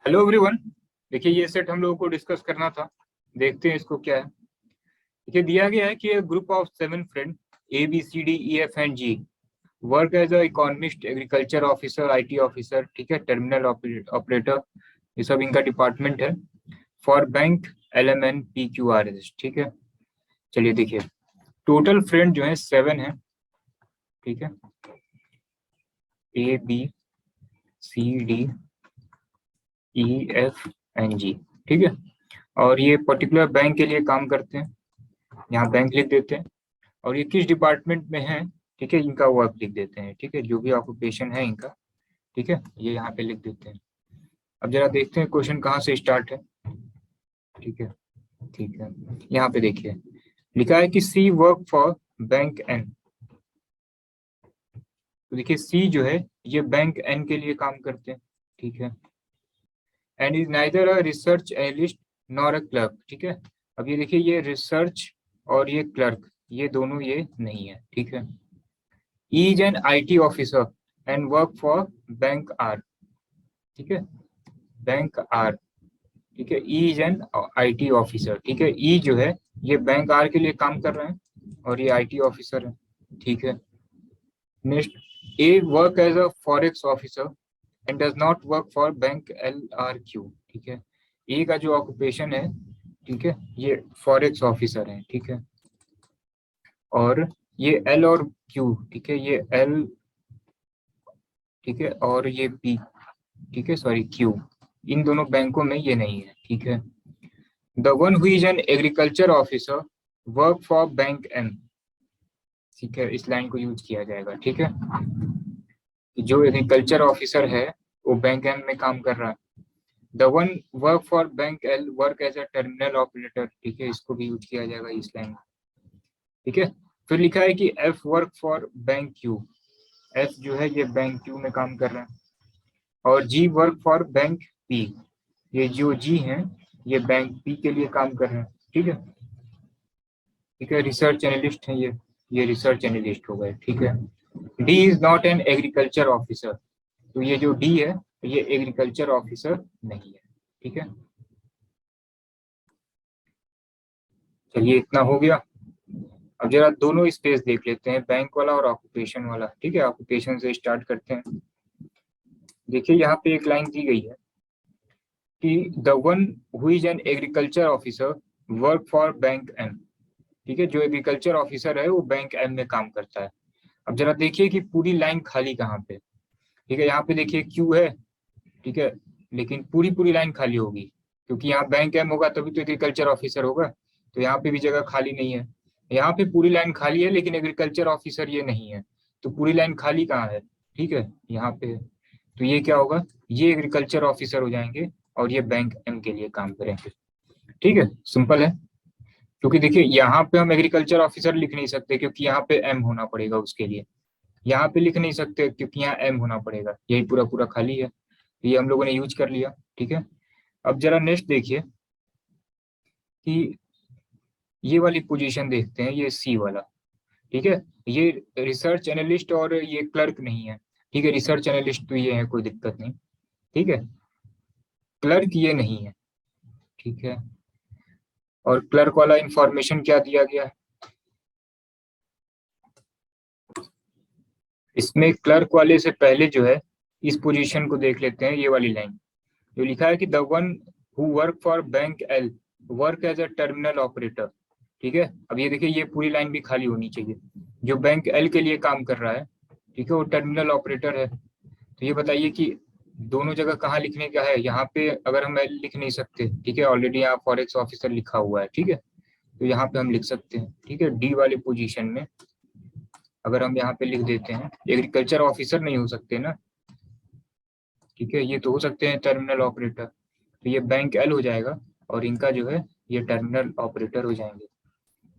Hello everyone. देखिए ये set हम लोगों को डिस्कस करना था। देखते हैं इसको क्या है। देखिए दिया गया है कि group of 7 friend ABCDEFG work as a economist, agriculture officer, IT officer, ठीक है, टर्मिनल ऑपरेटर, ये सब इनका डिपार्टमेंट है फॉर बैंक LMNPQRS। ठीक है, चलिए देखिए टोटल फ्रेंड जो है 7 है। ठीक है, ABCDEFG, ठीक है, और ये पर्टिकुलर बैंक के लिए काम करते हैं। यहाँ बैंक लिख देते हैं और ये किस डिपार्टमेंट में है, ठीक है, इनका वर्क लिख देते हैं। ठीक है, जो भी ऑक्यूपेशन है इनका, ठीक है, ये यहाँ पे लिख देते हैं। अब जरा देखते हैं क्वेश्चन कहाँ से स्टार्ट है। ठीक है, ठीक है, यहाँ पे देखिए लिखा है कि सी वर्क फॉर बैंक एन। तो देखिए सी जो है ये बैंक एन के लिए काम करते हैं। ठीक है, and is neither a research analyst nor a clerk. ठीक है, अब ये देखिए ये रिसर्च और ये क्लर्क, ये दोनों ये नहीं है। ठीक है, is an IT officer and work for bank R. ठीक है, बैंक आर, ठीक है, E is an IT officer. ठीक है, ई जो है ये बैंक आर के लिए काम कर रहे हैं और ये IT ऑफिसर है। ठीक है, next A work as a forex officer and does not work for bank LRQ। ठीक है, ए का जो ऑक्यूपेशन है, ठीक है, ये फॉरेक्स ऑफिसर है। ठीक है, और ये L और Q, ठीक है, ये L, ठीक है, और ये P, ठीक है, सॉरी Q, इन दोनों बैंकों में ये नहीं है। ठीक है, the one who is an agriculture officer work for bank M. ठीक है, इस लाइन को यूज किया जाएगा। ठीक है, जो एग्रीकल्चर ऑफिसर है वो बैंक एम में काम कर रहा है। The one work for bank L work as a terminal operator. ठीक है, इसको भी यूज किया जाएगा इस लाइन में। ठीक है, फिर लिखा है कि F work for bank Q. F जो है ये बैंक क्यू में काम कर रहा है, और जी वर्क फॉर बैंक पी। ये जो जी हैं ये बैंक पी के लिए काम कर रहे हैं। ठीक है, ठीक है, रिसर्च एनालिस्ट है ये रिसर्च एनालिस्ट हो गए। ठीक है, D is not an agriculture officer. तो ये जो डी है ये एग्रीकल्चर ऑफिसर नहीं है। ठीक है, चलिए इतना हो गया। अब जरा दोनों स्पेस देख लेते हैं, बैंक वाला और ऑक्यूपेशन वाला। ठीक है, ऑक्यूपेशन से स्टार्ट करते हैं। देखिए यहाँ पे एक लाइन दी गई है कि the one who is an agriculture officer work for bank M. ठीक है, जो एग्रीकल्चर ऑफिसर है वो बैंक एम में काम करता है। अब जरा देखिए कि पूरी लाइन खाली कहाँ पे। ठीक है, यहाँ पे देखिए क्यू है, ठीक है, लेकिन पूरी पूरी लाइन खाली होगी क्योंकि यहाँ बैंक एम होगा तभी तो एग्रीकल्चर ऑफिसर होगा। तो यहाँ पे भी जगह खाली नहीं है। यहाँ पे पूरी लाइन खाली है लेकिन एग्रीकल्चर ऑफिसर ये नहीं है। तो पूरी लाइन खाली कहाँ है, ठीक है, यहाँ पे है। तो ये क्या होगा, ये एग्रीकल्चर ऑफिसर हो जाएंगे और ये बैंक एम के लिए काम करेंगे। ठीक है, सिंपल है। क्योंकि देखिए यहाँ पे हम एग्रीकल्चर ऑफिसर लिख नहीं सकते क्योंकि यहाँ पे एम होना पड़ेगा उसके लिए। यहाँ पे लिख नहीं सकते क्योंकि यहाँ एम होना पड़ेगा, यही पूरा पूरा खाली है। ये हम लोगों ने यूज कर लिया। ठीक है, अब जरा नेक्स्ट देखिए कि ये वाली पोजीशन देखते हैं, ये सी वाला। ठीक है, ये रिसर्च एनालिस्ट और ये क्लर्क नहीं है। ठीक है, रिसर्च एनालिस्ट तो ये है, कोई दिक्कत नहीं। ठीक है, क्लर्क ये नहीं है। ठीक है, और क्लर्क वाला इंफॉर्मेशन क्या दिया गया है इसमें, क्लर्क वाले से पहले जो है इस पोजीशन को देख लेते हैं। ये वाली लाइन जो लिखा है कि the one who work for bank L work as a terminal operator. ठीक है, अब ये देखिए ये पूरी लाइन भी खाली होनी चाहिए। जो बैंक एल के लिए काम कर रहा है, ठीक है, वो टर्मिनल ऑपरेटर है। तो ये बताइए कि दोनों जगह कहाँ लिखने का है। यहाँ पे अगर हम एल लिख नहीं सकते, ठीक है, ऑलरेडी यहाँ फॉरेक्स ऑफिसर लिखा हुआ है। ठीक है, तो यहाँ पे हम लिख सकते हैं। ठीक है, डी वाली पोजीशन में अगर हम यहाँ पे लिख देते हैं, एग्रीकल्चर ऑफिसर नहीं हो सकते ना। ठीक है, ये तो हो सकते हैं टर्मिनल ऑपरेटर। तो ये बैंक एल हो जाएगा और इनका जो है ये टर्मिनल ऑपरेटर हो जाएंगे।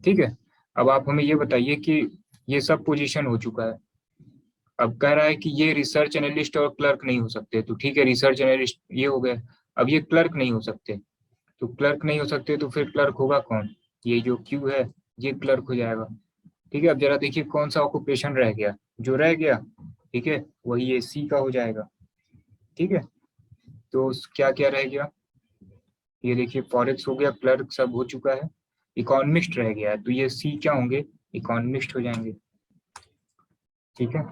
ठीक है, अब आप हमें ये बताइए कि ये सब पोजीशन हो चुका है। अब कह रहा है कि ये रिसर्च एनालिस्ट और क्लर्क नहीं हो सकते। तो ठीक है, रिसर्च एनालिस्ट ये हो गए। अब ये क्लर्क नहीं हो सकते। तो क्लर्क नहीं हो सकते तो फिर क्लर्क होगा कौन, ये जो क्यू है ये क्लर्क हो जाएगा। ठीक है, अब जरा देखिए कौन सा ऑक्यूपेशन रह गया, जो रह गया, ठीक है, वही ये सी का हो जाएगा। ठीक है, तो क्या क्या रह गया, ये देखिए फॉरेक्स हो गया, क्लर्क सब हो चुका है, इकोनॉमिस्ट रह गया है, तो ये सी क्या होंगे, इकोनॉमिस्ट हो जाएंगे। ठीक है,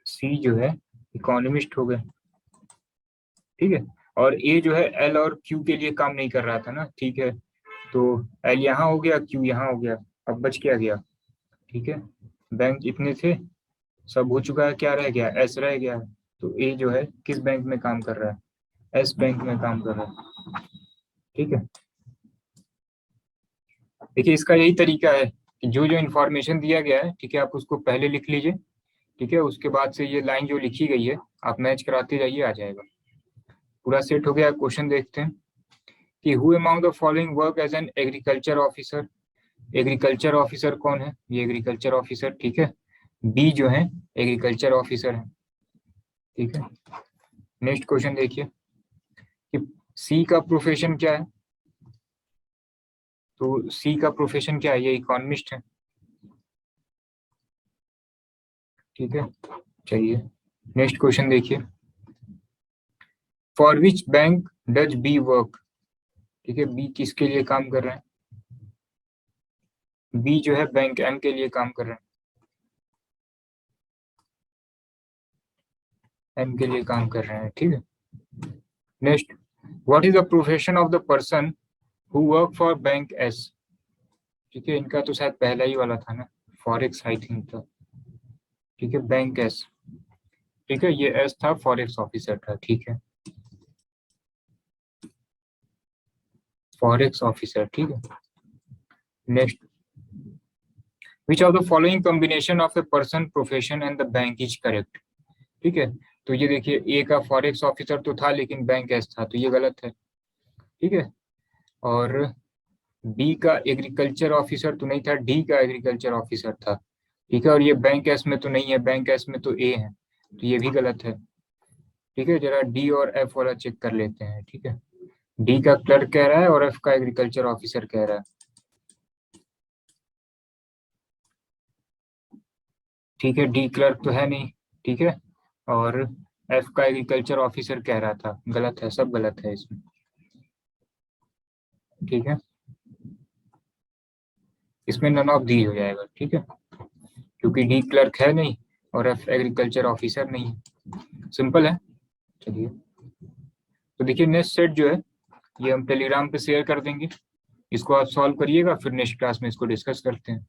सी जो है इकोनॉमिस्ट हो गए। ठीक है, और ए जो है एल और क्यू के लिए काम नहीं कर रहा था ना, ठीक है, तो एल यहाँ हो गया, क्यू यहाँ हो गया, अब बच क्या गया। ठीक है, बैंक इतने थे, सब हो चुका है, क्या रह गया, एस रह गया है। तो ए जो है किस बैंक में काम कर रहा है, एस बैंक में काम कर रहा है। ठीक है, देखिए इसका यही तरीका है कि जो जो इन्फॉर्मेशन दिया गया है, ठीक है, आप उसको पहले लिख लीजिए। ठीक है, उसके बाद से ये लाइन जो लिखी गई है आप मैच कराते जाइए, आ जाएगा। पूरा सेट हो गया, क्वेश्चन देखते हैं कि who among the following work as an agriculture officer. Agriculture officer कौन है, ये एग्रीकल्चर ऑफिसर। ठीक है, बी जो है एग्रीकल्चर ऑफिसर है। ठीक है, नेक्स्ट क्वेश्चन देखिए कि सी का प्रोफेशन क्या है, तो सी का प्रोफेशन क्या है, ये इकोनॉमिस्ट है। ठीक है, चलिए नेक्स्ट क्वेश्चन देखिए, for which bank does B work. ठीक है, बी किसके लिए काम कर रहे हैं, बी जो है बैंक एम के लिए काम कर रहे हैं, एम के लिए काम कर रहे हैं। ठीक है, next, what is the profession of the person who work for bank S. ठीक है, इनका तो शायद पहला ही वाला था ना, फॉरेक्स आई थिंक था। ठीक है, बैंक एस। ठीक है, ये एस था, फॉरेक्स ऑफिसर था। ठीक है, फॉरेक्स ऑफिसर। ठीक है, next, which of the following combination of a person profession and the bank is correct. ठीक है, तो ये देखिए ए का फॉरेक्स ऑफिसर तो था लेकिन बैंक एस था, तो ये गलत है। ठीक है, और बी का एग्रीकल्चर ऑफिसर तो नहीं था, डी का एग्रीकल्चर ऑफिसर था। ठीक है, और ये बैंक एस में तो नहीं है, बैंक एस में तो ए है, तो ये भी गलत है। ठीक है, जरा डी और एफ वाला चेक कर लेते हैं। ठीक है, डी का क्लर्क कह रहा है और एफ का एग्रीकल्चर ऑफिसर कह रहा है। ठीक है, डी क्लर्क तो है नहीं। ठीक है, और एफ का एग्रीकल्चर ऑफिसर कह रहा था, गलत है, सब गलत है इसमें। ठीक है, इसमें नन ऑफ दी हो जाएगा। ठीक है, क्योंकि डी क्लर्क है नहीं और एफ एग्रीकल्चर ऑफिसर नहीं है, सिंपल है। चलिए, तो देखिए नेक्स्ट सेट जो है ये हम टेलीग्राम पे शेयर कर देंगे, इसको आप सॉल्व करिएगा, फिर नेक्स्ट क्लास में इसको डिस्कस करते हैं।